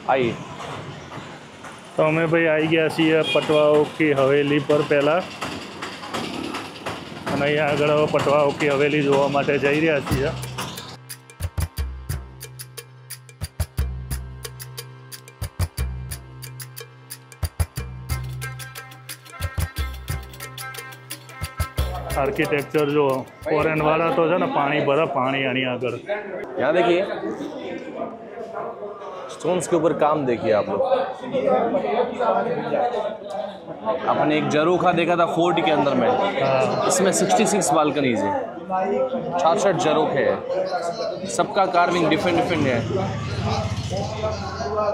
आइए। तो અમે ભાઈ આવી ગયા છીએ પટવાઓ की હવેલી પર પહેલાં, અને અહીંયા આગળ પટવાઓ की હવેલી જોવા માટે જઈ રહ્યા છીએ। आर्किटेक्चर जो फॉरेन वाला तो है ना, पानी भरा पानी आनी आगर। यहाँ देखिए स्टोन्स के ऊपर काम देखिए आप लोग। आपने एक जरोखा देखा था फोर्ट के अंदर में, इसमें 66 बालकनीज है, 66 जरोखे हैं, सबका कार्विंग डिफरेंट है।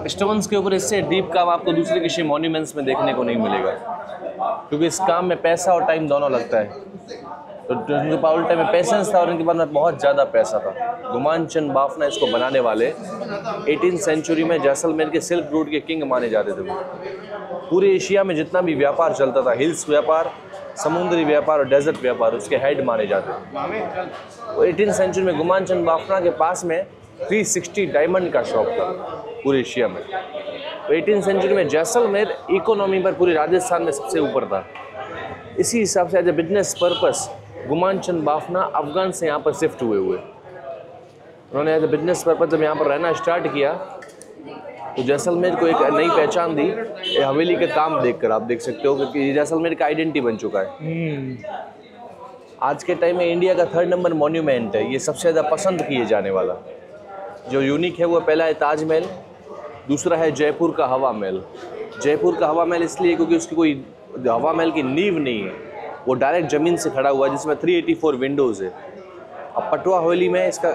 स्टोन्स के ऊपर इससे डीप काम आपको दूसरे किसी मॉन्यूमेंट्स में देखने को नहीं मिलेगा, क्योंकि इस काम में पैसा और टाइम दोनों लगता है। तो उनके पास टाइम में पेशेंस था और उनके पास में बहुत ज़्यादा पैसा था। गुमान चंद बाफना इसको बनाने वाले 18th सेंचुरी में जैसलमेर के सिल्क रूट के किंग माने जाते थे। वो पूरे एशिया में जितना भी व्यापार चलता था, हिल्स व्यापार, समुद्री व्यापार और डेजर्ट व्यापार, उसके हेड माने जाते थे। 18th सेंचुरी में गुमान चंद बाफना के पास में 360 डायमंड का शॉप था पूरे एशिया में। 18th सेंचुरी में जैसलमेर इकोनॉमी पर पूरे राजस्थान में सबसे ऊपर था। इसी हिसाब से एज ए बिजनेस पर्पस गुमान चंद बाफना अफगान से यहाँ पर शिफ्ट हुए। उन्होंने एज ए बिजनेस पर्पस जब यहाँ पर रहना स्टार्ट किया तो जैसलमेर को एक नई पहचान दी। ये हवेली के काम देखकर आप देख सकते हो कि जैसलमेर का आइडेंटिटी बन चुका है। आज के टाइम में इंडिया का 3rd नंबर मॉन्यूमेंट है, ये सबसे ज़्यादा पसंद किए जाने वाला। जो यूनिक है वो पहला है ताजमहल, दूसरा है जयपुर का हवा महल। जयपुर का हवा महल इसलिए क्योंकि उसकी कोई हवा महल की नींव नहीं है, वो डायरेक्ट ज़मीन से खड़ा हुआ है, जिसमें 384 विंडोज़ है। अब पटवा हवेली में इसका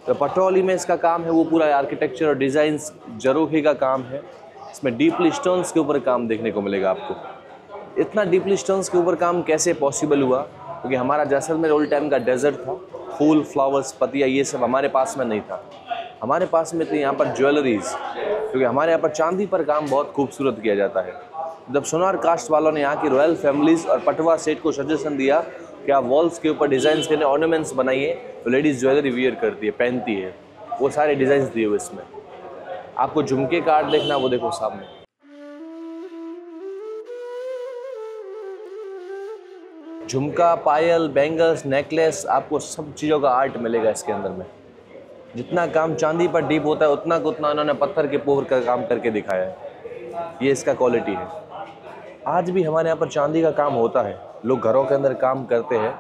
तो पटवा हवेली में इसका काम है वो पूरा आर्किटेक्चर और डिज़ाइंस जरोखे का काम है। इसमें डीपली स्टोन्स के ऊपर काम देखने को मिलेगा आपको। इतना डीपली स्टोन्स के ऊपर काम कैसे पॉसिबल हुआ? क्योंकि हमारा जैसलमेर ओल्ड टाइम का डेजर्ट था, फूल फ्लावर्स पतिया ये सब हमारे पास में नहीं था। हमारे पास में तो यहाँ पर ज्वेलरीज, क्योंकि हमारे यहाँ पर चांदी पर काम बहुत खूबसूरत किया जाता है। जब सोनार कास्ट वालों ने यहाँ की रॉयल फैमिलीज और पटवा सेठ को सजेशन दिया कि आप वॉल्स के ऊपर डिज़ाइंस के लिए ऑर्नामेंट्स बनाइए, तो लेडीज़ ज्वेलरी वियर करती है, पहनती है, वो सारे डिज़ाइंस दिए हुए इसमें। आपको झुमके का आर्ट देखना, वो देखो सामने। झुमका, पायल, बैंगल्स, नेकलेस, आपको सब चीज़ों का आर्ट मिलेगा इसके अंदर में। जितना काम चांदी पर डीप होता है उतना उन्होंने पत्थर के पोर का काम करके दिखाया है। ये इसका क्वालिटी है। आज भी हमारे यहाँ पर चांदी का काम होता है, लोग घरों के अंदर काम करते हैं।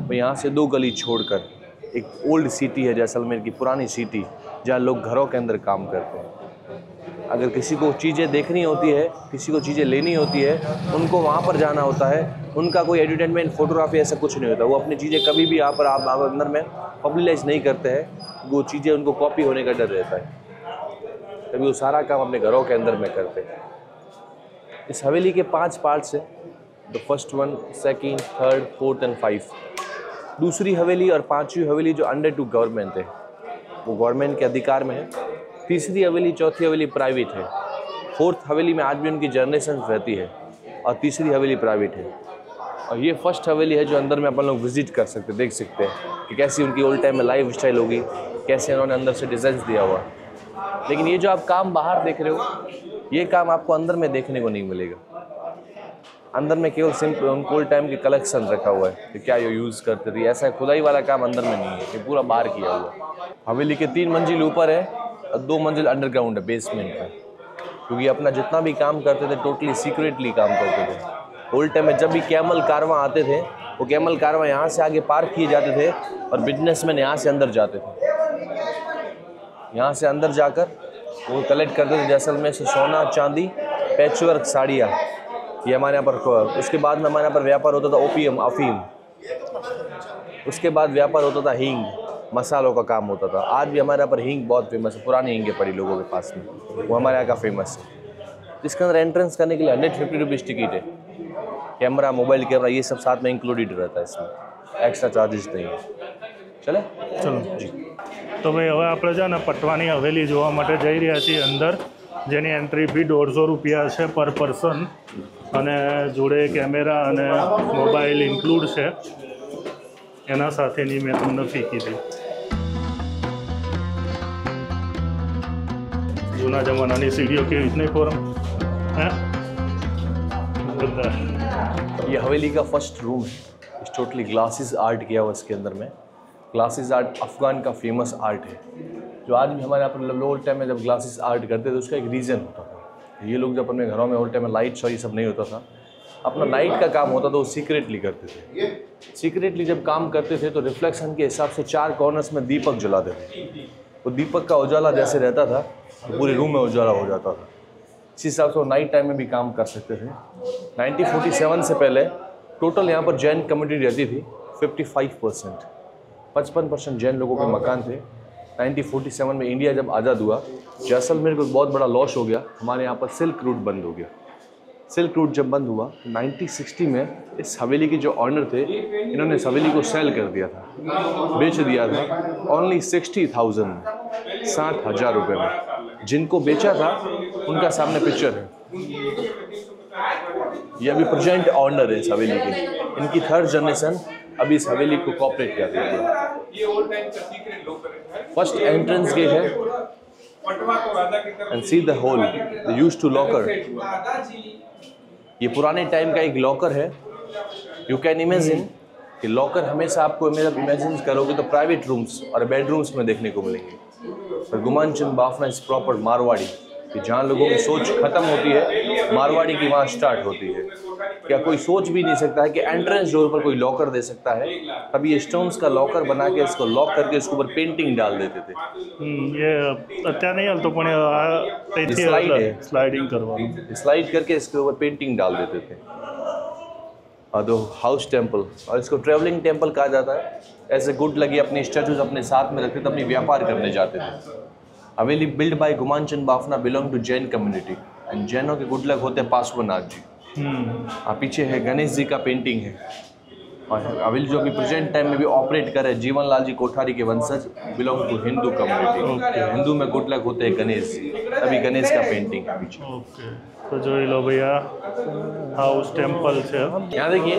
तो यहाँ से 2 गली छोड़कर एक ओल्ड सिटी है जैसलमेर की, पुरानी सिटी, जहाँ लोग घरों के अंदर काम करते हैं। अगर किसी को चीज़ें देखनी होती है, किसी को चीज़ें लेनी होती है, उनको वहाँ पर जाना होता है। उनका कोई एडवर्टाइजमेंट, फोटोग्राफी ऐसा कुछ नहीं होता। वो अपनी चीज़ें कभी भी यहाँ पर आप अंदर में पब्लिलाइज नहीं करते हैं। वो चीज़ें उनको कॉपी होने का डर रहता है, तभी वो सारा काम अपने घरों के अंदर में करते हैं। इस हवेली के 5 पार्ट्स हैं, the first 1, 2nd, 3rd, 4th and 5। दूसरी हवेली और 5वीं हवेली जो अंडर टू गवर्नमेंट है, वो गवर्नमेंट के अधिकार में है। तीसरी हवेली, चौथी हवेली प्राइवेट है। 4th हवेली में आज भी उनकी जनरेशन रहती है, और तीसरी हवेली प्राइवेट है। और ये फर्स्ट हवेली है जो अंदर में अपन लोग विजिट कर सकते, देख सकते हैं कि कैसी उनकी ओल्ड टाइम में लाइफ स्टाइल होगी, कैसे उन्होंने अंदर से डिज़ाइन दिया हुआ। लेकिन ये जो आप काम बाहर देख रहे हो, ये काम आपको अंदर में देखने को नहीं मिलेगा। अंदर में केवल सिंपल उनको ओल्ड टाइम की कलेक्शन रखा हुआ है कि क्या ये यूज़ करते थे। ऐसा खुदाई वाला काम अंदर में नहीं है, ये पूरा बाहर किया हुआ है। हवेली के 3 मंजिल ऊपर है और 2 मंजिल अंडरग्राउंड है, बेसमेंट है। क्योंकि अपना जितना भी काम करते थे टोटली सीक्रेटली काम करते थे। ओल्ड टाइम में जब भी कैमल कारवां आते थे, वो कैमल कारवां यहाँ से आगे पार्क किए जाते थे और बिजनेसमैन यहाँ से अंदर जाते थे। यहाँ से अंदर जाकर वो कलेक्ट करते थे जैसलमेर से सोना, चांदी, पैचवर्क साड़ियाँ, ये हमारे यहाँ पर। उसके बाद में हमारे यहाँ पर व्यापार होता था ओपियम, अफीम। उसके बाद व्यापार होता था हींग, मसालों का काम होता था। आज भी हमारे यहाँ पर हींग बहुत फेमस है, पुरानी हींगें पड़ी लोगों के पास में, वो हमारे यहाँ का फेमस है। इसके अंदर एंट्रेंस करने के लिए 150 रुपीज़ टिकट है। कैमरा, मोबाइल कैमरा, ये सब साथ में इंक्लूडेड रहता है, इसमें एक्स्ट्रा चार्जेस नहीं है। चले चलो जी। तो भाई હવે આપણે છે ને પટવાની હવેલી જોવા માટે જઈ રહ્યા છીએ અંદર, જેની એન્ટ્રી ફી 150 રૂપિયા છે પર પર્સન, અને જોડે કેમેરા અને મોબાઈલ ઇન્ક્લુડ છે, એના સાથેની મેં તમને ફી કીધી। જૂના જમાનાની સીડીઓ કેવી રીતની ફોરમ હે જોરદાર। ये हवेली का फर्स्ट रूम है। इस टोटली ग्लासेस आर्ट किया हुआ इसके अंदर में। ग्लासेस आर्ट अफ़गान का फेमस आर्ट है, जो आज भी हमारे यहाँ पर ओल्ड टाइम में जब ग्लासेस आर्ट करते थे उसका एक रीज़न होता था। ये लोग जब अपने घरों में ओल्ड टाइम में लाइट्स और ये सब नहीं होता था, अपना नाइट का काम होता था, वो सीक्रेटली करते थे। सीक्रेटली जब काम करते थे तो रिफ्लेक्शन के हिसाब से 4 कॉर्नर्स में दीपक जलाते थे। वो दीपक का उजाला जैसे रहता था तो पूरे रूम में उजाला हो जाता था। इसी हिसाब से वो नाइट टाइम में भी काम कर सकते थे। 1947 से पहले टोटल यहाँ पर जैन कम्युनिटी रहती थी 55%। 55% जैन लोगों के मकान थे। 1947 में इंडिया जब आज़ाद हुआ, जैसलमेर को बहुत बड़ा लॉस हो गया। हमारे यहाँ पर सिल्क रूट बंद हो गया। सिल्क रूट जब बंद हुआ 1960 में इस हवेली के जो ऑनर थे, इन्होंने इस हवेली को सेल कर दिया था, बेच दिया था ओनली 60,000 में, 60,000 रुपये में। जिनको बेचा था उनका सामने पिक्चर है। ये अभी प्रेजेंट ऑनर है इस हवेली के। इनकी 3rd जनरेशन अभी इस हवेली को कॉपरेट कर रही है। फर्स्ट एंट्रेंस गेट है and see the whole the used to locker. ये पुराने टाइम का एक लॉकर है। यू कैन इमेजिन कि लॉकर हमेशा आपको इमेजिन करोगे तो प्राइवेट रूम्स और बेडरूम्स में देखने को मिलेंगे, पर गुमान चंद बाफना इस प्रॉपर मारवाड़ी कि जहाँ लोगों की सोच खत्म होती है, मारवाड़ी की वहाँ स्टार्ट होती है। क्या कोई सोच भी नहीं सकता है कि एंट्रेंस डोर पर कोई लॉकर दे सकता है। तब ये स्टोन्स का लॉकर बना के इसको लॉक करके इसके ऊपर पेंटिंग डाल देते थे। ये અત્યારે નહીં હાલતો પણ સ્લાઇડિંગ કરવાનું, स्लाइड करके इसके ऊपर पेंटिंग डाल देते थे। दो हाउस टेम्पल, और इसको ट्रेवलिंग टेम्पल कहा जाता है। ऐसे गुड लगी अपने स्टैचूज अपने साथ में रखते थे, अपनी व्यापार करने जाते थे। Haveli build by Guman Chand Bafna belong to Jain community and जैनों के गुड लक होते हैं पार्श्वनाथ जी। पीछे है गणेश जी का पेंटिंग है। और हवेली जो अभी प्रेजेंट टाइम में भी ऑपरेट कर रहे हैं जीवन लाल जी कोठारी के वंशज, belong to Hindu community. Hindu में गुड लक होते हैं गणेश जी, तभी गणेश का पेंटिंग है पीछे। ઓકે તો જોઈ લો ભૈયા હાઉસ ટેમ્પલ છે। यहाँ देखिए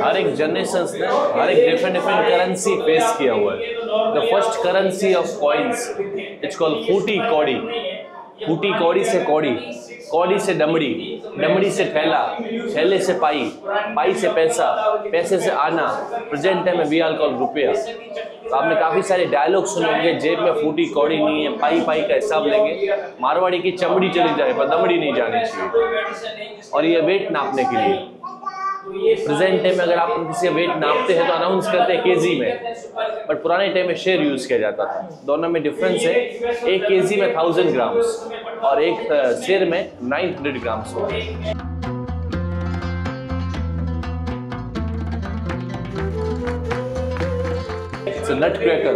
हर एक जनरेशन ने हर एक डिफरेंट करेंसी फेस किया हुआ है। The first currency of coins it's called फूटी कौड़ी। फूटी कौड़ी से कौड़ी, कौड़ी से डमड़ी, डमड़ी से थैला, थैले से पाई, पाई से पैसा, पैसे से आना। प्रेजेंट टाइम में वी आर कॉल्ड रुपया। तो आपने काफ़ी सारे डायलॉग सुने होंगे, जेब में फूटी कौड़ी नहीं है, पाई पाई का हिसाब लेंगे, मारवाड़ी की चमड़ी चली जाए पर दमड़ी नहीं जानी चाहिए। और ये वेट नापने के लिए प्रेजेंट टाइम में अगर आप किसी का वेट नापते हैं तो अनाउंस करते हैं केजी में, बट पुराने टाइम में शेर यूज़ किया जाता था। दोनों में डिफरेंस है। एक केजी में 1000 ग्राम्स और एक शेर में 900 ग्राम्स होगा। It's a nut cracker.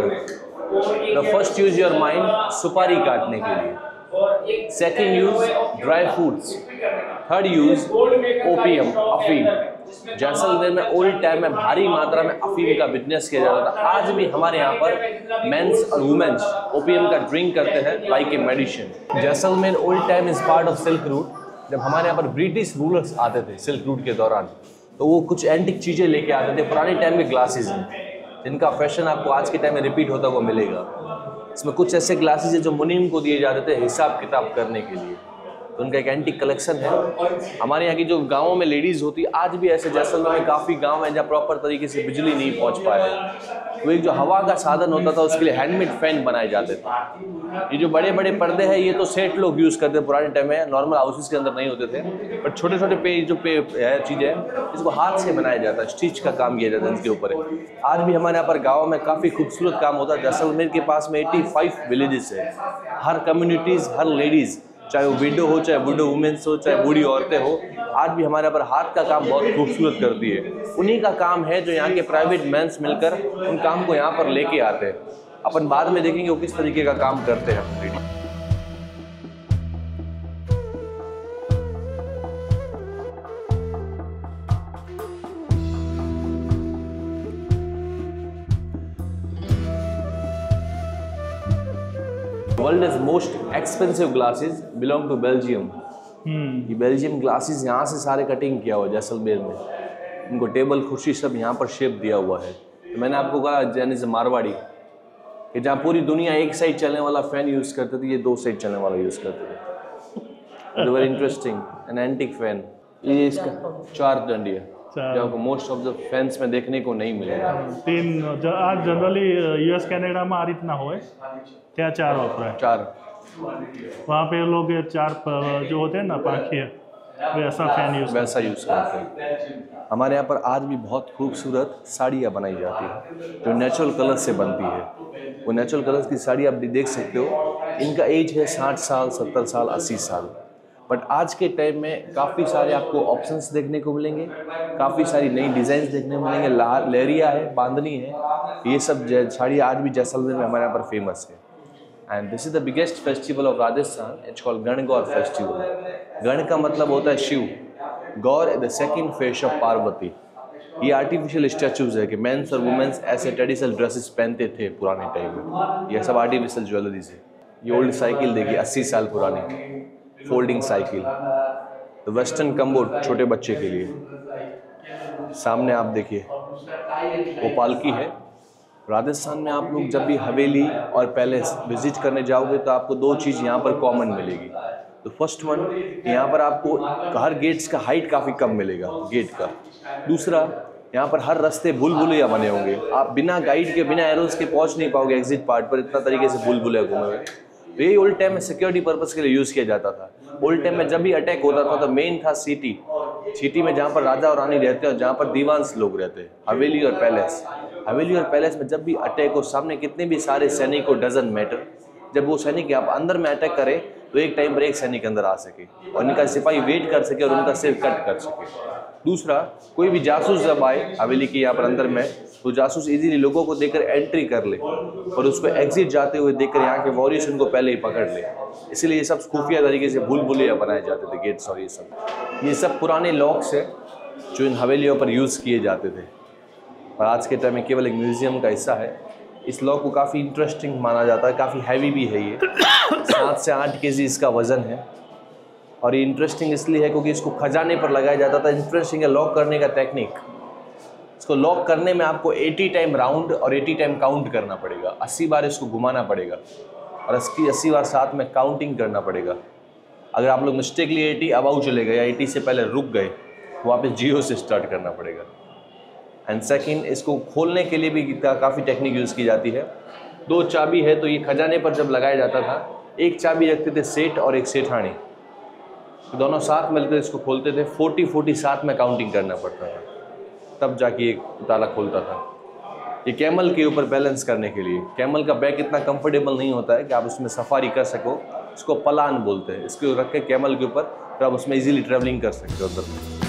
The first use your mind सुपारी काटने के लिए, second use dry fruits, third use opium अफीम। जैसलमेर में ओल्ड टाइम में भारी मात्रा में अफीम का बिजनेस किया जाता था। आज भी हमारे यहाँ पर मेंस और वुमेन्स ओपियम का ड्रिंक करते हैं like a medicine. Jaisalmer old time is part of silk route. जब हमारे यहाँ पर ब्रिटिश रूलर्स आते थे सिल्क रूट के दौरान, तो वो कुछ एंटिक चीज़ें लेके आते थे। पुराने टाइम के ग्लासेस हैं जिनका फैशन आपको आज के टाइम में रिपीट होता हुआ मिलेगा। इसमें कुछ ऐसे ग्लासेस हैं जो मुनीम को दिए जाते थे हिसाब किताब करने के लिए, तो उनका एक एंटीक कलेक्शन है। हमारे यहाँ की जो गाँवों में लेडीज़ होती, आज भी ऐसे जैसलमेर में काफ़ी गांव हैं जहाँ प्रॉपर तरीके से बिजली नहीं पहुँच पाया है, तो एक जो हवा का साधन होता था उसके लिए हैंडमेड फैन बनाए जाते थे। ये जो बड़े बड़े पर्दे हैं ये तो सेट लोग यूज़ करते थे पुराने टाइम में, नॉर्मल हाउसेस के अंदर नहीं होते थे। बट छोटे छोटे चीज़ें हैं इसको हाथ से बनाया जाता है, स्टिच का काम किया जाता है इसके ऊपर। आज भी हमारे यहाँ पर गाँव में काफ़ी खूबसूरत काम होता है। जैसलमेर के पास में 85 विलेजेस है। हर कम्युनिटीज़, हर लेडीज़, चाहे वो विडो हो, चाहे विडो वुमेन्स हो, चाहे बूढ़ी औरतें हो, आज भी हमारे यहाँ पर हाथ का काम बहुत खूबसूरत करती है। उन्हीं का काम है जो यहाँ के प्राइवेट मेंस मिलकर उन काम को यहाँ पर लेके आते हैं। अपन बाद में देखेंगे वो किस तरीके का काम करते हैं। World is most expensive glasses belong to Belgium. ये बेल्जियम ग्लासेस यहाँ से सारे कटिंग किया हुआ है जैसलमेर में। इनको टेबल कुर्सी सब यहाँ पर शेप दिया हुआ है। तो मैंने आपको कहा यानी से मारवाड़ी कि जहाँ पूरी दुनिया एक साइड चलने वाला फ़ैन यूज़ करते थे, ये 2 साइड चलने वाला यूज़ करते थे। Very interesting an antique fan. ये इसका 4 डंडी है चार। जो आपको मोस्ट ऑफ द फैंस में देखने को नहीं मिलेगा। 3 આ જનરલી યુએસ કેનેડામાં આ રીતના હોય, ત્યાં 4 વપરાય। 4 वहाँ पे लोग ये 4 जो होते हैं ना पाखिए, वैसा फैन यूज वैसा यूज़ करते हैं। हमारे यहाँ पर आज भी बहुत खूबसूरत साड़ियाँ बनाई जाती हैं जो नेचुरल कलर से बनती है। वो नेचुरल कलर्स की साड़ी आप भी देख सकते हो, इनका एज है 60 साल, 70 साल, 80 साल। बट आज के टाइम में काफ़ी सारे आपको ऑप्शंस देखने को मिलेंगे, काफ़ी सारी नई डिज़ाइंस देखने को मिलेंगे। लहरिया है, बांधनी है, ये सब साड़ियाँ आज भी जैसलमेर में हमारे यहाँ पर फेमस है। And this is the biggest festival of Rajasthan, it's called Gangaur festival. गण का मतलब होता है Shiva, Gaur the second face of Parvati. ये आर्टिफिशियल स्टैचूज है कि मेंस और वुमेन्स ऐसे ट्रेडिशनल ड्रेसेस पहनते थे पुराने टाइम में। ये सब आर्टिफिशियल ज्वेलरीज है। ये ओल्ड साइकिल देखिए 80 साल पुरानी फोल्डिंग साइकिल, तो वेस्टर्न कम्बोर्ड छोटे बच्चे के लिए। सामने आप देखिए वो पालकी है। राजस्थान में आप लोग जब भी हवेली और पैलेस विजिट करने जाओगे तो आपको 2 चीज़ यहाँ पर कॉमन मिलेगी। तो फर्स्ट वन, यहाँ पर आपको हर गेट्स का हाइट काफ़ी कम मिलेगा गेट का। दूसरा, यहाँ पर हर रास्ते भूल-भुलैया बने होंगे, आप बिना गाइड के, बिना एरोस के पहुँच नहीं पाओगे एग्जिट पार्ट पर, इतना तरीके से भूल-भुलैया घूमे हुए। तो यही ओल्ड टाइम में सिक्योरिटी पर्पस के लिए यूज़ किया जाता था। ओल्ड टाइम में जब भी अटैक होता था तो मेन था सिटी, सिटी में जहाँ पर राजा और रानी रहते हैं और जहाँ पर दीवान्स लोग रहते हैं, हवेली और पैलेस। हवेली और पैलेस में जब भी अटैक हो, सामने कितने भी सारे सैनिक हो, डजंट मैटर, जब वो सैनिक आप अंदर में अटैक करें तो एक टाइम पर एक सैनिक अंदर आ सके और इनका सिपाही वेट कर सके और उनका सिर कट कर सके। दूसरा, कोई भी जासूस जब आए हवेली के यहाँ पर अंदर में, तो जासूस इजीली लोगों को देखकर एंट्री कर ले और उसको एग्जिट जाते हुए देखकर यहाँ के वॉरियर्स उनको पहले ही पकड़ ले। इसीलिए ये सब खुफिया तरीके से भूल-भुलैया बनाए जाते थे गेट्स और ये सब पुराने लॉक्स है जो इन हवेलियों पर यूज़ किए जाते थे और आज के टाइम में केवल एक म्यूजियम का हिस्सा है। इस लॉक को काफ़ी इंटरेस्टिंग माना जाता है, काफ़ी हैवी भी है। ये 7 से 8 केजी इसका वज़न है और ये इंटरेस्टिंग इसलिए है क्योंकि इसको खजाने पर लगाया जाता था। इंटरेस्टिंग है लॉक करने का टेक्निक। इसको लॉक करने में आपको 80 टाइम राउंड और 80 टाइम काउंट करना पड़ेगा। 80 बार इसको घुमाना पड़ेगा और इसकी 80 बार साथ में काउंटिंग करना पड़ेगा। अगर आप लोग मिस्टेकली 80 अबाउ चले गए या 80 से पहले रुक गए तो वापस 0 से स्टार्ट करना पड़ेगा। एंड सेकंड, इसको खोलने के लिए भी काफ़ी टेक्निक यूज़ की जाती है। 2 चाबी है, तो ये खजाने पर जब लगाया जाता था, एक चाबी रखते थे सेठ और एक सेठानी, तो दोनों साथ मिलकर इसको खोलते थे। 40-40 साथ में काउंटिंग करना पड़ता था, तब जाके एक ताला खोलता था। ये कैमल के ऊपर बैलेंस करने के लिए। कैमल का बैक इतना कंफर्टेबल नहीं होता है कि आप उसमें सफारी कर सको, इसको पलान बोलते हैं। इसको रख के कैमल के ऊपर तो आप उसमें इजीली ट्रैवलिंग कर सकते हो अंदर में।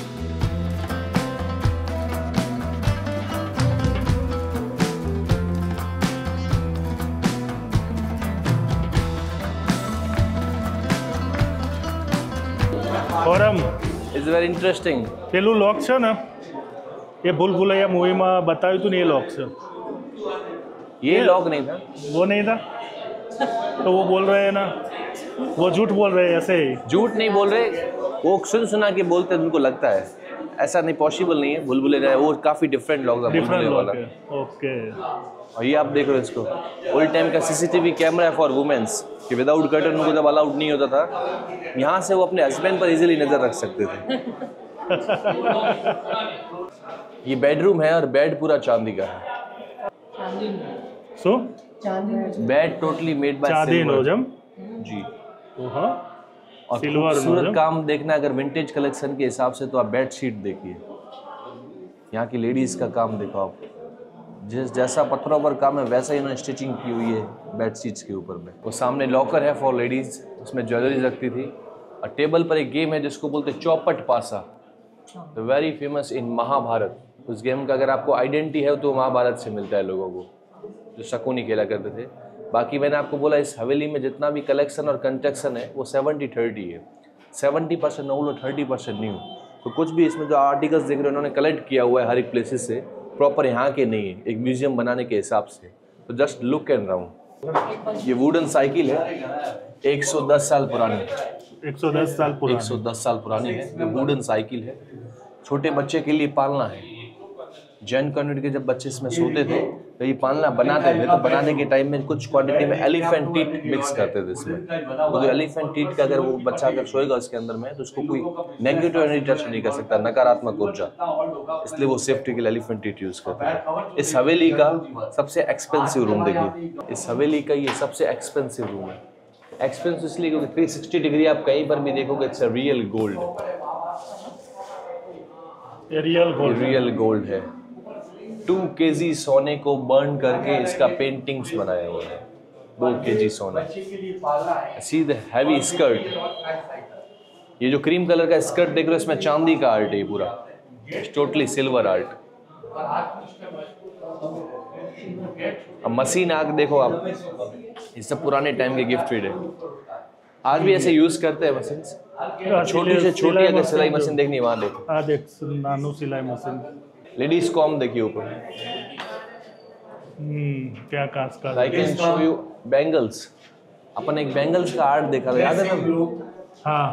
Forum it's very interesting. પેલું લોક છે ને, એ ભૂલ-ભુલૈયા મૂવીમાં બતાવ્યું હતું ને, એ લોક છે। ये लॉक नहीं था, वो नहीं था तो वो बोल रहे हैं ना, वो झूठ बोल रहे हैं ऐसे ही। झूठ नहीं बोल रहे, वो सुना के बोलते हैं, उनको लगता है। ऐसा नहीं, पॉसिबल नहीं है। भूल-भुलैया वो काफ़ी डिफरेंट लॉक था, डिफरेंट भूल-भुलैया लॉक वाला। है, ओके। और ये आप देख रहे हो इसको, ओल्ड टाइम का सीसीटीवी कैमरा है फॉर वुमेन्स, कि विदाउट कर्टन उनको जब अलाउड नहीं होता था, यहाँ से वो अपने हस्बैंड पर इजीली नज़र रख सकते थे। ये बेडरूम है और बेड पूरा चांदी का है। શું बेड टोटली मेड बाय ચાંદીનો જેમ? जी। ઓહો, और सिल्वर खूबसूरत नो काम देखना अगर विंटेज कलेक्शन के हिसाब से तो आप बेड शीट देखिए, यहाँ की लेडीज़ का काम देखो आप। जैसा पत्थरों पर काम है वैसा ही उन्होंने स्टिचिंग की हुई है बेड शीट्स के ऊपर में। वो सामने लॉकर है फॉर लेडीज़, उसमें ज्वेलरी रखती थी। और टेबल पर एक गेम है जिसको बोलते चौपट पासा, तो वेरी फेमस इन महाभारत। उस गेम का अगर आपको आइडेंटिटी है तो महाभारत से मिलता है लोगों को, जो शकुनी खेला करते थे। बाकी मैंने आपको बोला इस हवेली में जितना भी कलेक्शन और कंस्ट्रक्शन है वो 70-30 है। 70% ओल्ड, 30% न्यू। तो कुछ भी इसमें जो आर्टिकल्स देख रहे हो उन्होंने कलेक्ट किया हुआ है हर एक प्लेसेस से, प्रॉपर यहाँ के नहीं है, एक म्यूजियम बनाने के हिसाब से। तो जस्ट लुक एंड राउंड। ये वुडन साइकिल है, 110 साल पुरानी। 110 साल पुरानी। 110 साल पुरानी है। ये वुडन साइकिल है, छोटे बच्चे के लिए पालना है। जैन कम्युनिटी के जब बच्चे इसमें सोते थे तो तो ये पालना बनाते थे तो बनाने के टाइम में कुछ क्वांटिटी में एलिफेंट टीट मिक्स करते थे इसमें। वो जो एलिफेंट टीट का अगर वो बच्चा अगर सोएगा उसके अंदर में तो उसको कोई नेगेटिव एनर्जी टच नहीं कर सकता, नकारात्मक ऊर्जा, इसलिए वो सेफ्टी के लिए एलिफेंट टीट यूज करते हैं। इस हवेली का सबसे एक्सपेंसिव रूम देखिए, इस हवेली का ये सबसे एक्सपेंसिव रूम है। एक्सपेंसिव इसलिए क्योंकि 360 डिग्री आप कहीं पर भी देखोगे it's real gold, real gold है। 2 kg सोने को बर्न करके इसका पेंटिंग्स बनाया हुआ है, 2 kg सोना। सी द हैवी स्कर्ट, ये जो क्रीम कलर का स्कर्ट देख रहे हो इसमें चांदी का आर्ट है पूरा, टोटली सिल्वर आर्ट। अब मशीन आग देखो आप, ये सब पुराने टाइम के गिफ्टेड है, आज भी ऐसे यूज करते हैं मशीन। छोटी से छोटी अगर सिलाई मशीन देखनी वहां देखो, देख नानो सिलाई मशीन। लेडीज कॉम देखिए ऊपर, क्या कांच का। I can show you bangles. अपन एक बैंगल्स का आर्ट देखा था, याद है ना? हाँ,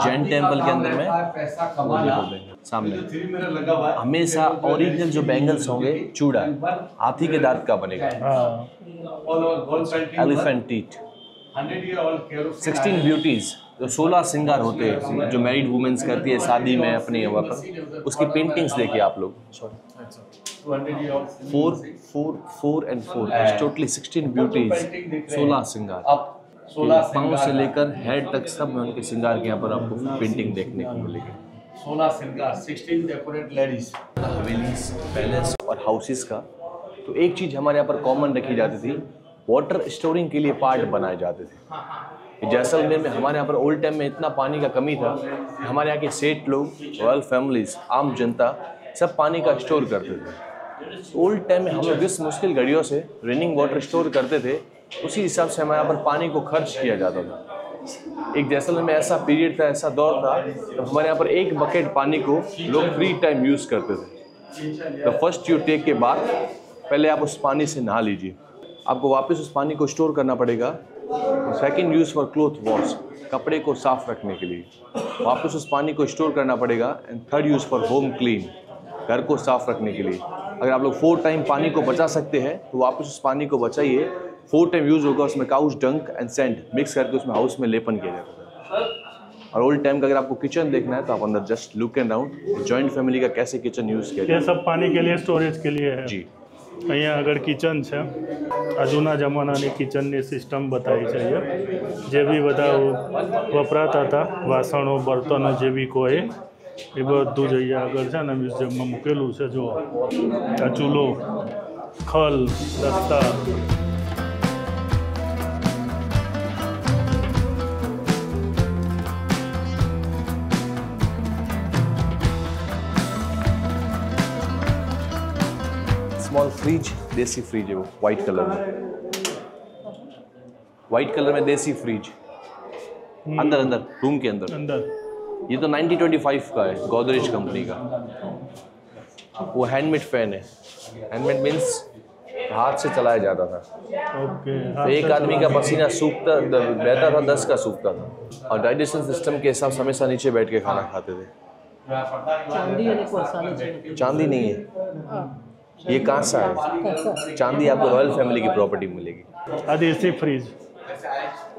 जैन टेम्पल के अंदर में वो देखो बैंगल सामने। हमेशा ओरिजिनल जो बैंगल्स होंगे चूड़ा हाथी के दांत का बनेगा, एलिफेंट टीथ। 16 ब्यूटीज जो 16 श्रृंगार होते हैं जो मैरिड वुमेन्स करती है शादी में अपने वहाँ पर, उसकी पेंटिंग्स देखिए आप लोग। 4 and 4 टोटली 16 ब्यूटीज, 16 श्रृंगार, पाँव से लेकर हेड तक सब में उनके श्रृंगार के यहाँ पर आपको पेंटिंग देखने को मिलेगी। 16 श्रृंगार, 16 डेकोरेट लेडीज। हवेलीज, पैलेस और हाउसेस का तो एक चीज़ हमारे यहाँ पर कॉमन रखी जाती थी, वाटर स्टोरिंग के लिए पार्ट बनाए जाते थे। जैसलमेर में हमारे यहाँ पर ओल्ड टाइम में इतना पानी का कमी था, हमारे यहाँ के सेठ लोग, रॉयल फैमिलीज, आम जनता सब पानी का स्टोर करते थे। ओल्ड टाइम में हम लोग जिस मुश्किल घड़ियों से रेनिंग वाटर स्टोर करते थे उसी हिसाब से हमारे यहाँ पर पानी को खर्च किया जाता था। एक जैसलमेर में ऐसा पीरियड था, ऐसा दौर था तो हमारे यहाँ पर 1 बकेट पानी को लोग फ्री टाइम यूज़ करते थे। तो फर्स्ट यू टेक के बाद पहले आप उस पानी से नहा लीजिए, आपको वापस उस पानी को स्टोर करना पड़ेगा। Second use for cloth wash, कपड़े को साफ रखने के लिए वापस उस पानी को स्टोर करना पड़ेगा। And third use for home clean, घर को साफ रखने के लिए। अगर आप लोग 4 टाइम पानी को बचा सकते हैं तो वापस उस पानी को बचाइए। 4 टाइम यूज़ होगा, उसमें काउच डंक एंड सेंट मिक्स करके उसमें हाउस में लेपन किया जाता है। और ओल्ड टाइम का अगर आपको किचन देखना है तो आप अंदर just look and round joint family का कैसे किचन यूज़ किया ये सब पानी के लिए, स्टोरेज के लिए है जी। અહીંયા આગળ કિચન છે, જૂના જમાનાની કિચનની સિસ્ટમ બતાવી છે। જે બી બધા વપરાતા હતા વાસણો બર્તનો જે બી કોઈ એ બધું જ અહીંયા આગળ છે ને મ્યુઝિયમમાં મૂકેલું છે। જુઓ આ ચૂલો, ખલ, દસ્તા। स्मॉल फ्रिज, देसी फ्रिज है वो वाइट कलर में, वाइट कलर में देसी फ्रिज अंदर अंदर रूम के अंदर। ये तो 1925 का है, गोदरेज कंपनी का। वो हैंडमेड फैन है, हैंडमेड मीन्स हाथ से चलाया जाता था। ओके, तो एक आदमी का पसीना सूखता बहता था, 10 का सूखता था। और डाइजेशन सिस्टम के हिसाब से हमेशा नीचे बैठ के खाना खाते थे। चांदी नहीं है, ये कांसा है। चांदी आपको रॉयल फैमिली की प्रॉपर्टी मिलेगी। આ દેશી ફ્રીજ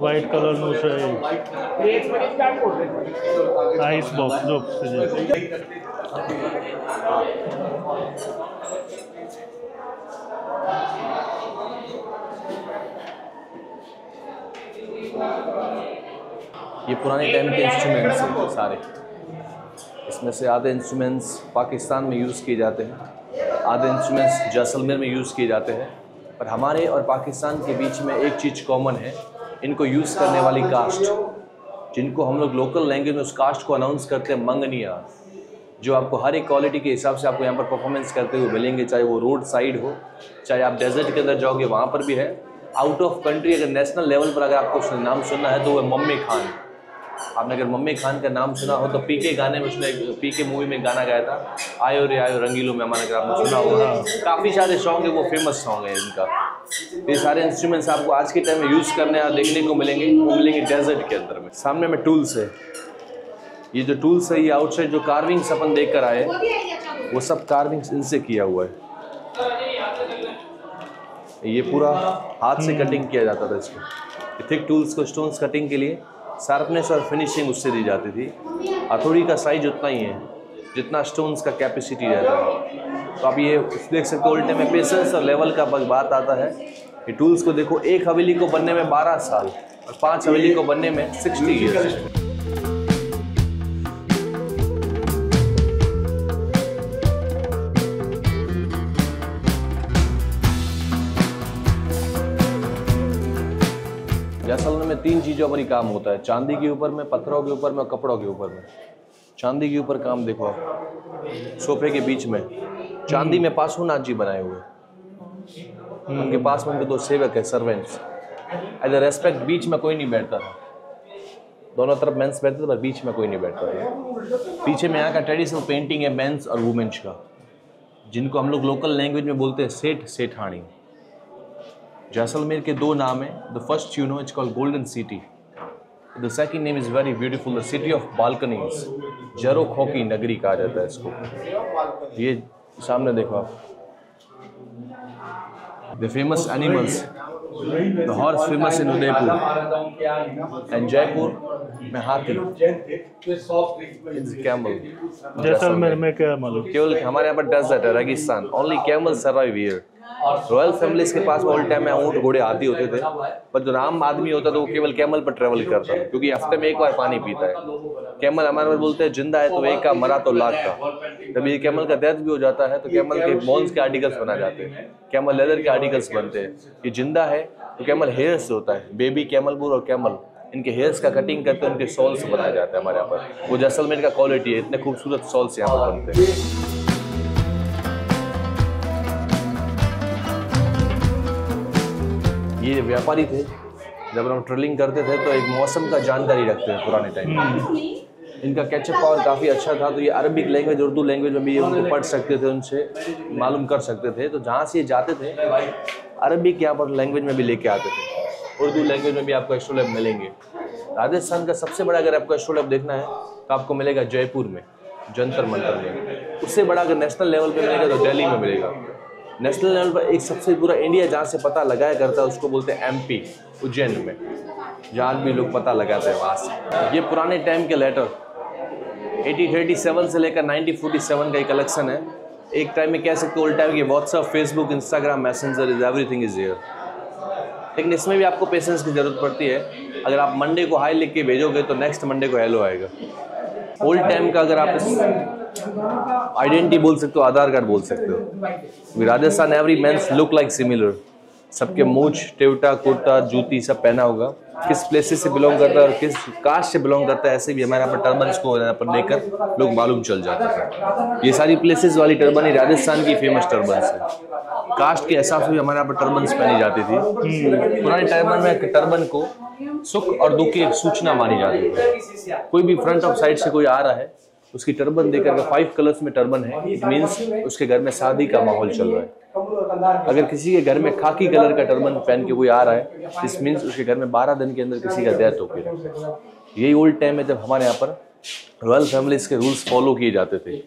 વ્હાઇટ કલરનું છે, આઈસ બોક્સ જો ये पुराने टाइम के इंस्ट्रूमेंट्स हैं सारे। इसमें से आधे इंस्ट्रूमेंट्स पाकिस्तान में यूज़ किए जाते हैं, आधे इंस्ट्रूमेंट्स जैसलमेर में यूज़ किए जाते हैं। पर हमारे और पाकिस्तान के बीच में एक चीज़ कॉमन है, इनको यूज़ करने वाली कास्ट, जिनको हम लोग लोकल लैंग्वेज में उस कास्ट को अनाउंस करते हैं मंगनिया, जो आपको हर एक क्वालिटी के हिसाब से आपको यहाँ पर परफॉर्मेंस करते हुए मिलेंगे। चाहे वो रोड साइड हो, चाहे आप डेजर्ट के अंदर जाओगे वहाँ पर भी है। आउट ऑफ कंट्री अगर नेशनल लेवल पर अगर आपको उसका नाम सुनना है तो वो मम्मी खान। आपने अगर मम्मी खान का नाम सुना हो तो पीके गाने में, उसने पीके मूवी में गाना गाया था, आयो रे आयो रंगीलो मेहमान, अगर आपने सुना होगा। काफ़ी सारे सॉन्ग है, वो फेमस सॉन्ग है इनका। ये सारे इंस्ट्रूमेंट्स आपको आज के टाइम में यूज़ करने और देखने को मिलेंगे, वो मिलेंगे डेजर्ट के अंदर में। सामने में टूल्स है, ये जो टूल्स है ये आउटसाइड जो कार्विंग्स अपन देख कर आए वो सब कार्विंग्स इनसे किया हुआ है। ये पूरा हाथ से कटिंग किया जाता था इसको। थिक टूल्स को स्टोन्स कटिंग के लिए शार्पनेस और फिनिशिंग उससे दी जाती थी। हथौड़ी का साइज उतना ही है जितना स्टोन्स का कैपेसिटी रहता है। तो आप ये देख सकते हो, उल्टे में पेशेंस और लेवल का बात आता है। ये टूल्स को देखो, एक हवेली को बनने में 12 साल और 5 हवेली को बनने में 60 ईयर्स। जैसलमेर में 3 चीज़ों पर ही काम होता है, चांदी के ऊपर में, पत्थरों के ऊपर में और कपड़ों के ऊपर में। चांदी के ऊपर काम देखो आप, सोफे के बीच में चांदी में पार्श्वनाथ जी बनाए हुए, उनके पास में उनके 2 सेवक है, सर्वेंट्स। एज ए रेस्पेक्ट बीच में कोई नहीं बैठता था, दोनों तरफ मेंस बैठते थे पर बीच में कोई नहीं बैठता था। पीछे में यहाँ का ट्रेडिशनल पेंटिंग है मेंस और वुमेन्स का, जिनको हम लोग लोकल लैंग्वेज में बोलते हैं सेठ सेठानी। जैसलमेर के 2 नाम है। The first you know it's called golden city, the second name is very beautiful, the city of balconies, जरोखों की नगरी कहा जाता है इसको। ये सामने देखो आप, the famous animals, the horse famous in Udaipur and Jaipur में हाथी, कैमल। जैसलमेर में क्या मालूम? केवल हमारे यहाँ पर डेजर्ट है, रेगिस्तान, only camel survive here. Royal families के पास ऑल टाइम में ऊँट घोड़े हाथी होते थे, पर जो आम आदमी होता था वो केवल कैमल पर ट्रेवल करता था, क्योंकि हफ्ते में 1 बार पानी पीता है। कैमल हमारे में बोलते हैं जिंदा है तो 1 का, मरा तो लाख का। तभी कैमल का डेथ भी हो जाता है तो कैमल के बोन्स के आर्टिकल्स बनाए जाते हैं, कैमल लेदर के आर्टिकल्स बनते हैं। ये जिंदा है तो कैमल हेयर से होता है, बेबी कैमल बुल और कैमल, इनके हेयर्स का कटिंग करके उनके सॉल्स बनाया जाता है हमारे यहाँ पर। वो जैसलमेर का क्वालिटी है, इतने खूबसूरत सॉल्स यहाँ पर बनते हैं। ये व्यापारी थे, जब हम ट्रेवलिंग करते थे तो एक मौसम का जानकारी रखते हैं पुराने टाइम में। इनका कैचअप पावर काफ़ी अच्छा था, तो ये अरबिक लैंग्वेज, उर्दू लैंग्वेज में भी उनको पढ़ सकते थे, उनसे मालूम कर सकते थे। तो जहाँ से ये जाते थे अरबिक यहाँ पर लैंग्वेज में भी लेके आते थे, उर्दू लैंग्वेज में भी आपको एस्ट्रोलैब मिलेंगे। राजस्थान का सबसे बड़ा अगर आपको एस्ट्रोलैब देखना है तो आपको मिलेगा जयपुर में, जंतर मंतर में। उससे बड़ा अगर नेशनल लेवल पे मिलेगा तो दिल्ली में मिलेगा। नेशनल लेवल पर एक सबसे पूरा इंडिया जहाँ से पता लगाया करता है उसको बोलते हैं MP, उज्जैन में, जहाँ भी लोग पता लगाते हैं वहाँ से। ये पुराने टाइम के लेटर 1837 से लेकर 1947 का एक कलेक्शन है। एक टाइम में कह सकते हो, ओल्ड टाइम की WhatsApp, Facebook, Instagram, Messenger is everything is here. लेकिन इसमें भी आपको पेशेंस की जरूरत पड़ती है। अगर आप मंडे को हाई लिख के भेजोगे तो नेक्स्ट मंडे को हेलो आएगा। ओल्ड टाइम का अगर आप आइडेंटिटी बोल सकते हो, आधार कार्ड बोल सकते हो। Rajasthan every mens look like similar, सबके मूछ, टेवटा, कुर्ता, जूती सब पहना होगा। किस प्लेसेस से बिलोंग करता है और किस कास्ट से बिलोंग करता है, ऐसे भी हमारे यहाँ पर टर्बन्स को यहाँ पर देखकर लोग मालूम चल जाता है। ये सारी प्लेसेस वाली टर्बन ही राजस्थान की फेमस टर्बन्स है। कास्ट के हिसाब से भी हमारे यहाँ पर टर्बन्स पहनी जाती थी। पुराने टर्बन में टर्बन को सुख और दुख की एक सूचना मानी जाती थी। कोई भी फ्रंट ऑफ साइड से कोई आ रहा है, उसकी टर्बन देखकर, 5 कलर्स में टर्बन है, इट मीन्स उसके घर में शादी का माहौल चल रहा है। अगर किसी के घर में खाकी कलर का टर्बन पहन के कोई आ रहा है, इस मीन्स उसके घर में 12 दिन के अंदर किसी का डेथ हो गया। यही ओल्ड टाइम में जब हमारे यहाँ पर रॉयल फैमिलीज के रूल्स फॉलो किए जाते थे,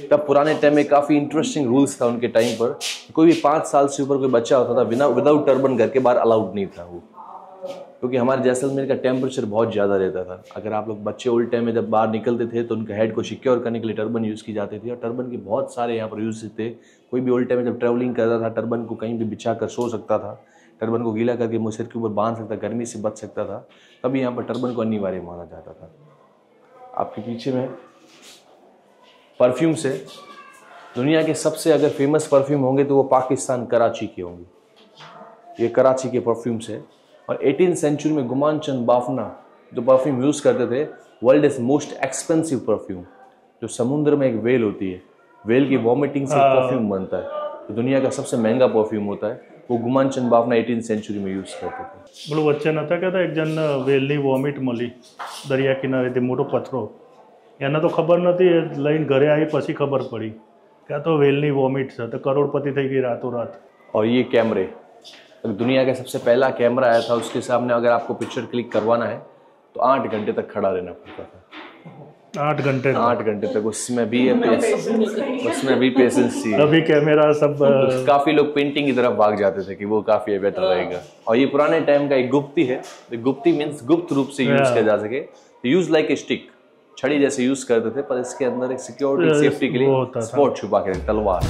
तब पुराने टाइम में काफ़ी इंटरेस्टिंग रूल्स था उनके टाइम पर। कोई भी 5 साल से ऊपर कोई बच्चा होता था विदाउट टर्बन घर के बाहर अलाउड नहीं था वो, क्योंकि हमारे जैसलमेर का टेम्परेचर बहुत ज़्यादा रहता था। अगर आप लोग बच्चे ओल्ड टाइम में जब बाहर निकलते थे तो उनके हेड को सिक्योर करने के लिए टर्बन यूज़ की जाती थी, और टर्बन के बहुत सारे यहाँ पर यूज थे। कोई भी ओल्ड टाइम में जब ट्रैवलिंग करता था, टर्बन को कहीं भी बिछा कर सो सकता था, टर्बन को गीला करके मुँह सिर के ऊपर बांध सकता, गर्मी से बच सकता था। तभी यहाँ पर टर्बन को अनिवार्य माना जाता था। आपके पीछे में परफ्यूम्स है। दुनिया के सबसे अगर फेमस परफ्यूम होंगे तो वो पाकिस्तान कराची के होंगे। ये कराची के परफ्यूम्स है। और 18th सेंचुरी में गुमान चंद बाफना जो परफ्यूम यूज़ करते थे, world is most expensive perfume, जो समुद्र में एक वेल होती है, वेल की वॉमिटिंग से परफ्यूम बनता है, तो दुनिया का सबसे महंगा परफ्यूम होता है, वो गुमान चंद बाफना 18th सेंचुरी में यूज़ करते थे। बोलो वच्चे नता कहता एक जन वेलनी वॉमिट मળી દરિયા કિનારેથી મોટો પથરો, એને તો ખબર નથી, લઈને ઘરે આવી પછી ખબર પડી કે આ તો વેલની વોમિટ છે, તો કરોડપતિ થઈ ગઈ રાતોરાત। और ये कैमरे, दुनिया का सबसे पहला कैमरा आया था, उसके सामने अगर आपको पिक्चर क्लिक करवाना है तो 8 घंटे तक खड़ा रहना पड़ता था। 8 घंटे 8 घंटे तक उसमें भी पेशेंस चाहिए। अभी कैमरा सब तो काफी लोग पेंटिंग की तरफ भाग जाते थे कि वो काफी बेटर रहेगा। और ये पुराने टाइम का एक गुप्ती है। गुप्ती मीन्स गुप्त रूप से यूज किया जा सके, यूज लाइक ए स्टिक, छड़ी जैसे यूज करते थे, पर इसके अंदर एक सिक्योरिटी सेफ्टी के लिए स्पॉट छुपा के तलवार।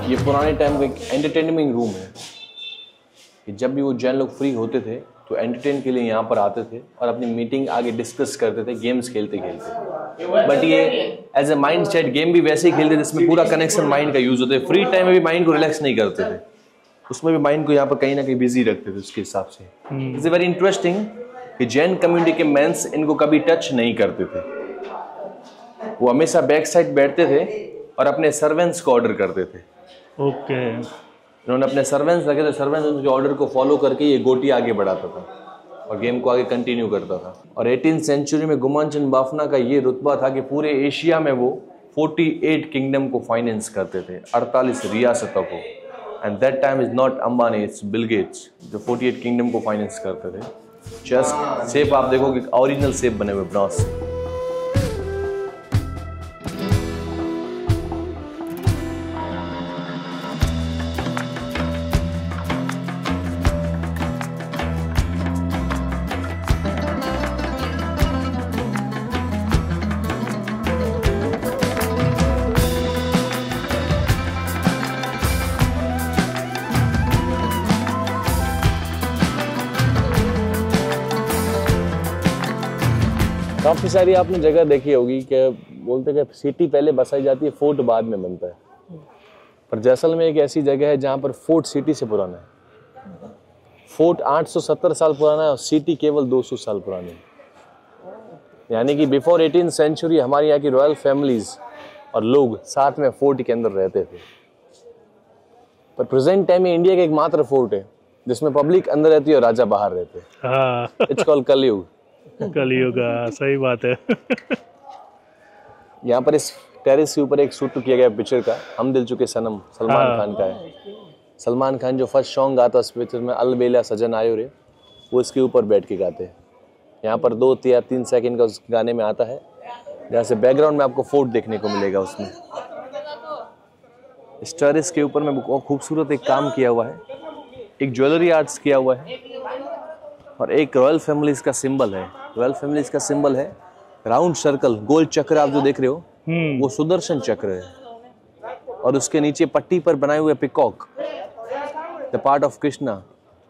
ये पुराने टाइम का एक एंटरटेनमेंट रूम है कि जब भी वो जैन लोग फ्री होते थे तो एंटरटेन के लिए यहाँ पर आते थे और अपनी मीटिंग आगे डिस्कस करते थे गेम्स खेलते खेलते। बट ये as a mindset game भी वैसे ही खेलते थे जिसमें पूरा कनेक्शन माइंड का यूज होता है। फ्री टाइम में भी माइंड को रिलैक्स नहीं करते थे, उसमें भी माइंड को यहाँ पर कहीं ना कहीं बिजी रखते थे उसके हिसाब से। इट्स वेरी इंटरेस्टिंग कि जैन कम्युनिटी के मेंस इनको कभी टच नहीं करते थे। वो हमेशा बैक साइड बैठते थे और अपने सर्वेंट्स को ऑर्डर करते थे। ओके, इन्होंने अपने सर्वेंट्स रखे थे, सर्वेंट्स उनके ऑर्डर को फॉलो करके ये गोटी आगे बढ़ाता था और गेम को आगे कंटिन्यू करता था। और 18th सेंचुरी में गुमानचंद बाफना का ये रुतबा था कि पूरे एशिया में वो 48 किंगडम को फाइनेंस करते थे, 48 रियासतों को। And that time is not Ambani, it's Bill Gates जो 48 किंगडम को फाइनेंस करते थे। जस्ट सेप आप देखोगे ओरिजिनल सेप बने हुए ब्रॉन्ज से। काफ़ी सारी आपने जगह देखी होगी कि बोलते कि सिटी पहले बसाई जाती है, फोर्ट बाद में बनता है। पर जैसलमेर एक ऐसी जगह है जहाँ पर फोर्ट सिटी से पुराना है। फोर्ट 870 साल पुराना है और सिटी केवल 200 साल पुरानी है। यानी कि बिफोर 18th सेंचुरी हमारे यहाँ की रॉयल फैमिलीज और लोग साथ में फोर्ट के अंदर रहते थे। पर प्रेजेंट टाइम में इंडिया का एकमात्र फोर्ट है जिसमें पब्लिक अंदर रहती है और राजा बाहर रहते हैं। इट्स कॉल्ड कलयुग। कलयुग, सही बात है। यहाँ पर इस टेरेस के ऊपर एक शूट किया गया पिक्चर का, हम दिल चुके सनम, सलमान खान का है। सलमान खान जो फर्स्ट सॉन्ग गाता है उस पिक्चर में, अलबेला सजन आयो रे, वो इसके ऊपर बैठ के गाते हैं। यहाँ पर 2 या 3 सेकंड का उस गाने में आता है, जहाँ से बैकग्राउंड में आपको फोर्ट देखने को मिलेगा। उसमें इस टेरेस के ऊपर में बहुत खूबसूरत एक काम किया हुआ है, एक ज्वेलरी आर्ट्स किया हुआ है और एक रॉयल फैमिलीज का सिंबल है। रॉयल फैमिलीज का सिंबल है राउंड सर्कल, गोल चक्र आप जो देख रहे हो वो सुदर्शन चक्र है और उसके नीचे पट्टी पर बनाए हुए peacock the part of Krishna.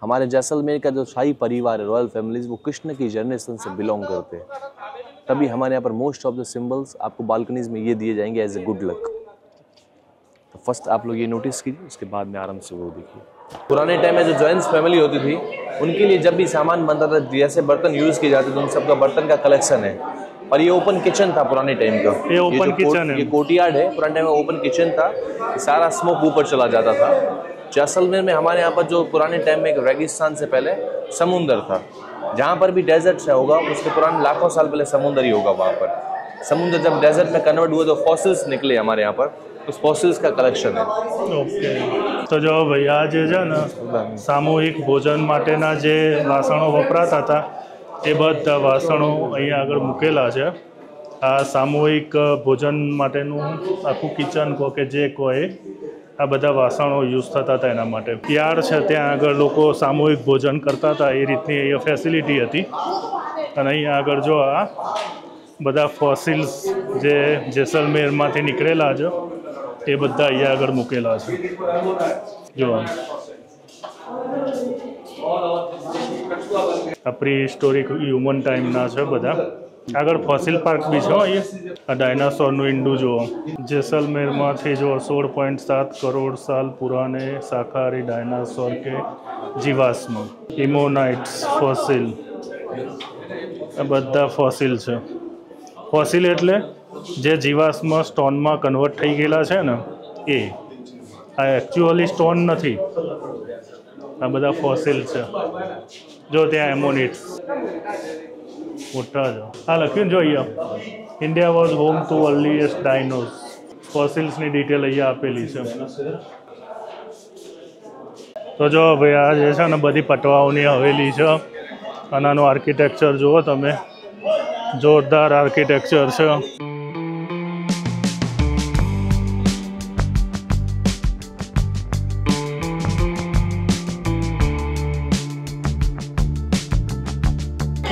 हमारे जैसलमेर का जो शाही परिवार है रॉयल फैमिलीज, वो कृष्ण की जनरेशन से बिलोंग करते हैं। तभी हमारे यहाँ पर मोस्ट ऑफ द सिंबल्स आपको बालकनीज में ये दिए जाएंगे एज ए गुड लक। तो फर्स्ट आप लोग ये नोटिस कीजिए, उसके बाद में आराम से वो देखिए। पुराने टाइम में जो जॉइंट्स फैमिली होती थी उनके लिए जब भी सामान बनता था, जैसे बर्तन यूज किए जाते थे, उन सबका बर्तन का कलेक्शन है। और ये ओपन किचन था पुराने टाइम का। ये ओपन किचन है, ये कोर्टयार्ड है। पुराने टाइम में ओपन किचन था, सारा स्मोक ऊपर चला जाता था। जैसलमेर में हमारे यहाँ पर जो पुराने टाइम में एक रेगिस्तान से पहले समुंदर था, जहाँ पर भी डेजर्ट से होगा उसके पुराने लाखों साल पहले समुंदर ही होगा। वहाँ पर समुंदर जब डेजर्ट में कन्वर्ट हुए तो फॉसिल्स निकले हमारे यहाँ पर, उस फॉसिल्स का कलेक्शन है। ओके, तो जो भैया जे છે ને સામૂહિક ભોજન માટેના જે વાસણો વપરાતા હતા એ બધા વાસણો અહીંયા આગળ મૂકેલા છે। આ સામૂહિક ભોજન માટેનું આખું કિચન કહો કે જે કોઈ આ બધા વાસણો યુઝ થતા હતા એના માટે યાર્ડ છે, ત્યાં આગળ લોકો સામૂહિક ભોજન કરતા હતા, એ રીતની અહીંયા ફેસિલિટી હતી। અને અહીંયા આગળ જો આ બધા ફોસિલ્સ જે જેસલમેરમાંથી નીકળેલા છે એ બધા અહીંયા આગળ મૂકેલા છે। જો આ પ્રી હિસ્ટોરિક હ્યુમન ટાઈમના છે બધા। આગળ ફોસિલ પાર્ક બી છે અહીંયા। આ ડાયનાસોરનું ઈંડું જુઓ, જેસલમેરમાંથી જો 16.7 કરોડ સાલ પુરાને શાકાહારી ડાયનાસોર કે જીવાશ્મ ઇમોનાઇટ્સ ફોસિલ, આ બધા ફોસિલ છે। ફોસિલ એટલે જે જીવાશ્મ સ્ટોનમાં કન્વર્ટ થઈ ગયેલા છે ને એ, આ એકચ્યુઅલી સ્ટોન નથી, આ બધા ફોસિલ છે। જો ત્યાં એમોનિટ્સ મોટા છે, આ લખ્યું જો અહીંયા India was home to earliest dinos. ફોસિલ્સની ડિટેલ અહીંયા આપેલી છે. તો જો ભાઈ આ જે છે ને બધી પટવાઓની હવેલી છે અને આનું આર્કિટેક્ચર જુઓ તમે, જોરદાર આર્કિટેક્ચર છે.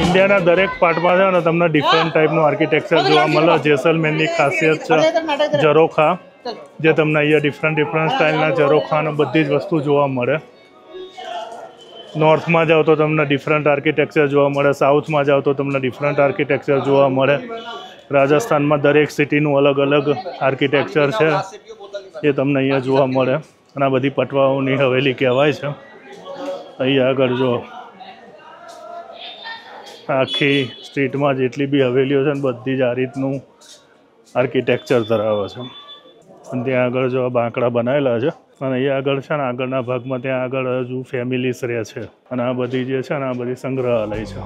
ઇન્ડિયાના દરેક પાર્ટમાં છે ને તમને ડિફરન્ટ ટાઈપનું આર્કિટેક્ચર જોવા મળે. જેસલમેરની ખાસિયત છે ઝરોખા, જે તમને અહીંયા ડિફરન્ટ સ્ટાઇલના ઝરોખા અને બધી જ વસ્તુ જોવા મળે. નોર્થમાં જાઓ તો તમને ડિફરન્ટ આર્કિટેક્ચર જોવા મળે, સાઉથમાં જાઓ તો તમને ડિફરન્ટ આર્કિટેક્ચર જોવા મળે. રાજસ્થાનમાં દરેક સિટીનું અલગ અલગ આર્કિટેક્ચર છે એ તમને અહીંયા જોવા મળે. અને આ બધી પટવાઓની હવેલી કહેવાય છે. અહીંયા આગળ જો આખી સ્ટ્રીટમાં જેટલી બી હવેલીઓ છે ને બધી જ આ રીતનું આર્કિટેક્ચર ધરાવે છે. અને ત્યાં આગળ જો બાંકડા બનાવેલા છે અને અહીંયા આગળ છે ને આગળના ભાગમાં ત્યાં આગળ હજુ ફેમિલીસ રહે છે. અને આ બધી જે છે ને આ બધી સંગ્રહાલય છે.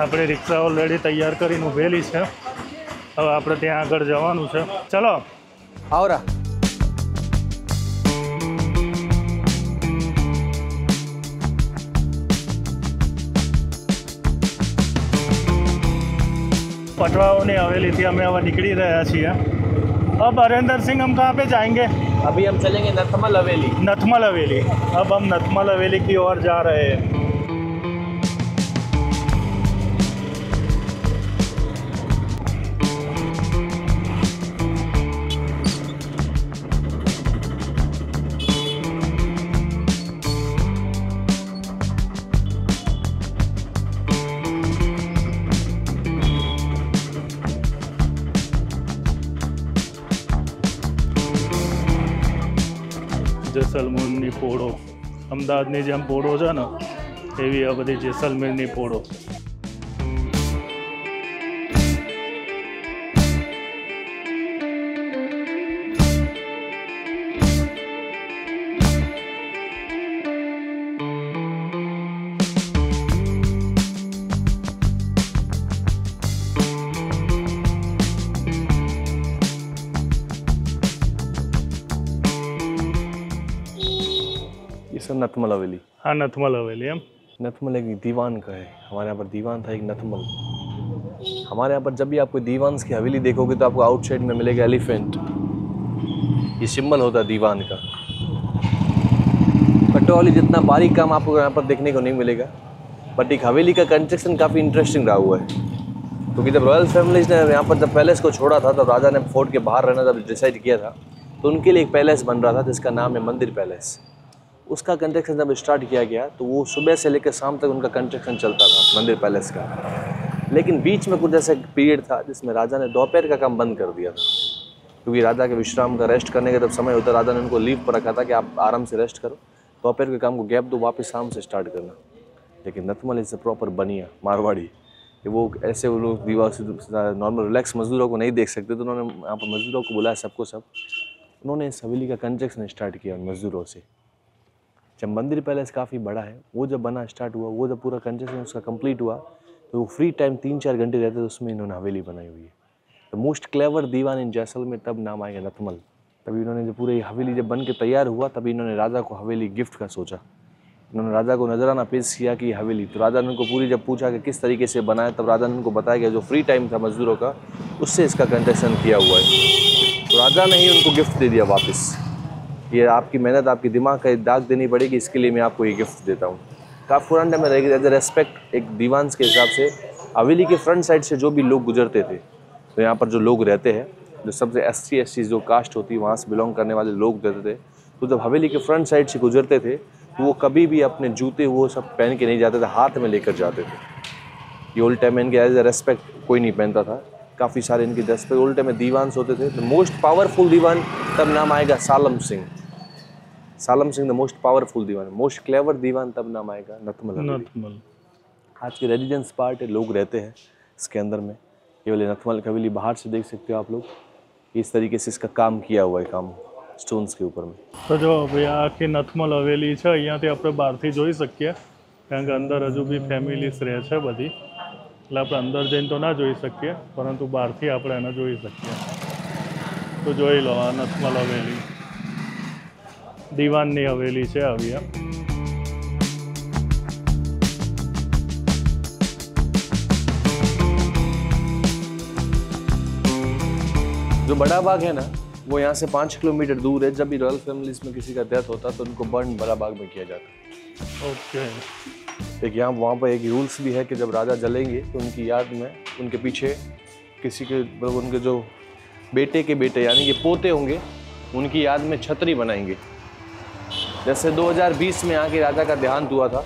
આપણે રિક્ષા ઓલરેડી તૈયાર કરીને ઊભેલી છે. હવે આપણે ત્યાં આગળ જવાનું છે. ચલો આવરા. पटवाओं हवेली थी हमें अब निकली रहा છીએ. अब हरेंद्र सिंह हम कहाँ पे जाएंगे? अभी हम चलेंगे नथमल हवेली. नथमल हवेली. अब हम नथमल हवेली की ओर जा रहे हैं. જેસલમેરની પોળો, અમદાવાદની જેમ પોળો છે ને એવી આ બધી જેસલમેરની પોળો. सर नथमल हवेली. हाँ नथमल हवेली. हम नथमल एक दीवान का है. हमारे यहाँ पर दीवान था एक नथमल. हमारे यहाँ पर जब भी आप कोई दीवान की हवेली देखोगे तो आपको आउटसाइड में मिलेगा एलिफेंट. ये सिंबल होता है दीवान का. पटवाली जितना बारीक काम आपको यहाँ पर देखने को नहीं मिलेगा, बट एक हवेली का कंस्ट्रक्शन काफ़ी इंटरेस्टिंग रहा हुआ है. क्योंकि जब रॉयल फैमिलीज ने यहाँ पर जब पैलेस को छोड़ा था तब राजा ने फोर्ट के बाहर रहना जब डिसाइड किया था तो उनके लिए एक पैलेस बन रहा था जिसका नाम है मंदिर पैलेस. उसका कंस्ट्रक्शन जब स्टार्ट किया गया तो वो सुबह से लेकर शाम तक उनका कंस्ट्रक्शन चलता था मंदिर पैलेस का. लेकिन बीच में कुछ ऐसा पीरियड था जिसमें राजा ने दोपहर का काम बंद कर दिया था. क्योंकि राजा के विश्राम का रेस्ट करने का जब समय होता राजा ने उनको लीव पर रखा था कि आप आराम से रेस्ट करो, दोपहर के काम को गैप दो, वापस शाम से स्टार्ट करना. लेकिन नथमल इज प्रॉपर बनिया मारवाड़ी कि वो ऐसे वो लोग दीवार से नॉर्मल रिलैक्स मजदूरों को नहीं देख सकते, तो उन्होंने यहाँ पर मजदूरों को बुलाया सबको सब. उन्होंने इस हवेली का कंस्ट्रक्शन स्टार्ट किया उन मजदूरों से. जब मंदिर पैलेस काफ़ी बड़ा है, वो जब बना स्टार्ट हुआ, वो जब पूरा कंस्ट्रक्शन उसका कंप्लीट हुआ तो वो फ्री टाइम 3-4 घंटे रहते तो उसमें इन्होंने हवेली बनाई हुई है. द मोस्ट क्लेवर दीवान इन जैसलमेर, तब नाम आएगा नथमल. तभी इन्होंने जब पूरी हवेली जब बन के तैयार हुआ तभी इन्होंने राजा को हवेली गिफ्ट का सोचा. इन्होंने राजा को नजराना पेश किया कि हवेली, तो राजा ने उनको पूरी जब पूछा कि किस तरीके से बनाया, तब राजा ने उनको बताया कि जो फ्री टाइम था मजदूरों का उससे इसका कंस्ट्रक्शन किया हुआ है. तो राजा ने ही उनको गिफ्ट दे दिया वापस. ये आपकी मेहनत, आपकी दिमाग का दाग देनी पड़ेगी, इसके लिए मैं आपको ये गिफ्ट देता हूँ. काफ़ी पुराने टाइम में एज ए रेस्पेक्ट एक दीवान के हिसाब से हवेली के फ्रंट साइड से जो भी लोग गुजरते थे, तो यहाँ पर जो लोग रहते हैं, जो सबसे SC जो कास्ट होती है वहाँ से बिलोंग करने वाले लोग रहते थे, तो जब हवेली के फ्रंट साइड से गुजरते थे तो वो कभी भी अपने जूते वो सब पहन के नहीं जाते थे, हाथ में लेकर जाते थे। ये ओल्ड टाइम में इनके एज ए रेस्पेक्ट कोई नहीं पहनता था। काफ़ी सारे इनके ड्रेस पे ओल्ड टाइम में दीवान होते थे। द मोस्ट पावरफुल दीवान तब नाम आएगा Salam Singh. Salam Singh the most powerful दीवान। मोस्ट क्लेवर दीवान तब नाम आएगा नथमल। नथमल आज के रेजिडेंस पार्ट है, लोग रहते हैं इसके अंदर में। ये वाले नथमल की हवेली बाहर से देख सकते हो आप लोग। इस तरीके से इसका काम किया हुआ है, काम स्टोन्स के ऊपर में। तो जो भाई आखी नथमल हवेली है अहींयाथी આપણે બહારથી જોઈ શકીએ, કારણ કે અંદર હજુ બી ફેમિલીસ રહે છે બધી, એટલે આપણે અંદર જઈને તો ના જોઈ શકીએ, પરંતુ બહારથી આપણે એને જોઈ શકીએ। તો જોઈ લો આ નથમલ હવેલી, દીવાનની હવેલી છે આવી આ। जो बड़ा बाग है ना वो यहाँ से 5 किलोमीटर दूर है। जब भी रॉयल फैमिलीज में किसी का डेथ होता तो उनको बर्न बड़ा बाग में किया जाता। ओके। एक यहाँ वहाँ पर एक रूल्स भी है कि जब राजा जलेंगे तो उनकी याद में उनके पीछे किसी के मतलब उनके जो बेटे के बेटे यानी कि पोते होंगे उनकी याद में छतरी बनाएंगे। जैसे 2020 में आके राजा का देहांत हुआ था,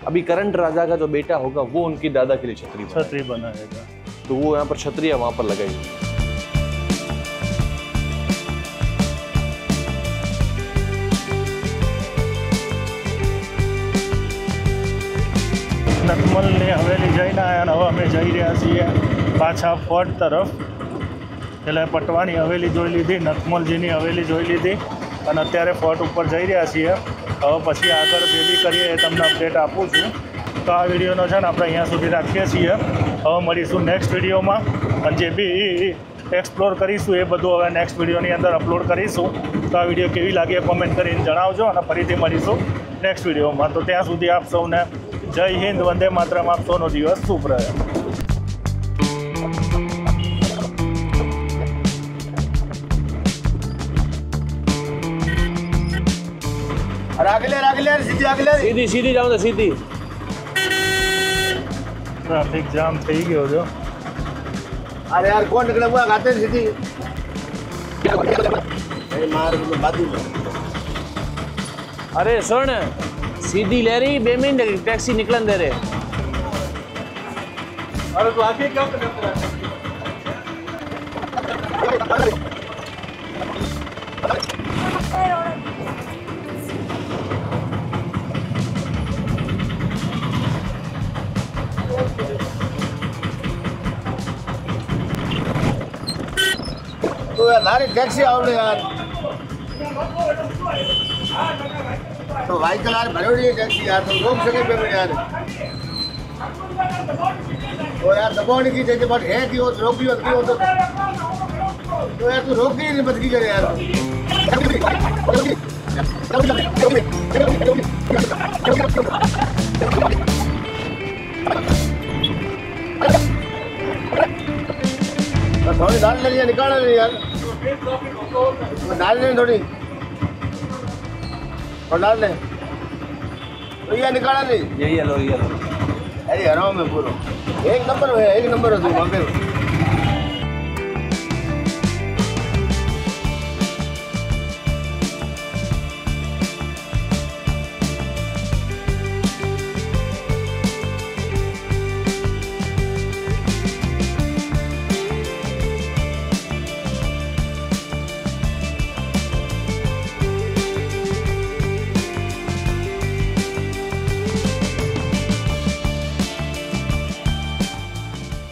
अभी करंट राजा का जो बेटा होगा वो उनकी दादा के लिए छतरी बनाएगा। तो वो यहाँ पर छतरियाँ वहाँ पर लगाएंगे। નથમલની હવેલી જઈને આવ્યા અને હવે અમે જઈ રહ્યા છીએ પાછા ફોર્ટ તરફ। એટલે પટવાની હવેલી જોઈ લીધી, નથમલજીની હવેલી જોઈ લીધી અને અત્યારે ફોર્ટ ઉપર જઈ રહ્યા છીએ। હવે પછી આગળ જે બી કરીએ એ તમને અપડેટ આપું છું। તો આ વિડીયોનો છે ને આપણે અહીંયા સુધી રાખીએ છીએ। હવે મળીશું નેક્સ્ટ વિડીયોમાં અને જે બી એક્સપ્લોર કરીશું એ બધું હવે નેક્સ્ટ વિડીયોની અંદર અપલોડ કરીશું। તો આ વિડીયો કેવી લાગે કોમેન્ટ કરીને જણાવજો અને ફરીથી મળીશું નેક્સ્ટ વિડીયોમાં। તો ત્યાં સુધી આપ સૌને જય હિન્દ, વંદે માતરમ। આપ સૌનો દિવસ શુભ રહે। सीधी सीधी जाओ तो सीधी। ट्रैफिक जाम થઈ ગયો જો। अरे यार कौन निकला हुआ खाते सीधी अरे मार बाजू में। अरे सुन, सीधी ले रही 2 मिनट टैक्सी निकलन दे रहे। अरे तू आगे क्या करता है? तो यार लारी टैक्सी आओ यार। तो व्हीकल यार भरो नहीं टैक्सी यार, तो रोक सके पेमेंट यार। तो यार दबाने की जैसे बात है कि वो रोक भी होती हो तो यार तू रोक ही नहीं बदली करे यार। थोड़ी डाल ले निकाल ले यार, डाल ले थोड़ी और डाल ले तो ये निकाला नहीं। यही लो, ये लो। अरे आराम में पूरा एक नंबर है, एक नंबर है तू वहाँ पे।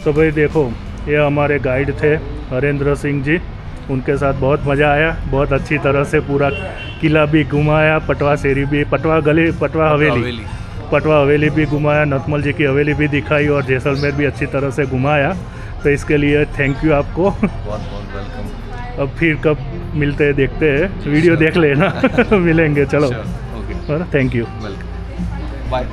तो भाई देखो ये हमारे गाइड थे हरेंद्र सिंह जी, उनके साथ बहुत मज़ा आया। बहुत अच्छी तरह से पूरा किला भी घुमाया, पटवा शेरी भी, पटवा गली, पटवा हवेली भी घुमाया, नथमल जी की हवेली भी दिखाई और जैसलमेर भी अच्छी तरह से घुमाया। तो इसके लिए थैंक यू आपको। बहुत बहुत वेलकम। अब फिर कब मिलते हैं देखते हैं, वीडियो देख लेना। मिलेंगे, चलो। Okay, thank you, welcome, bye.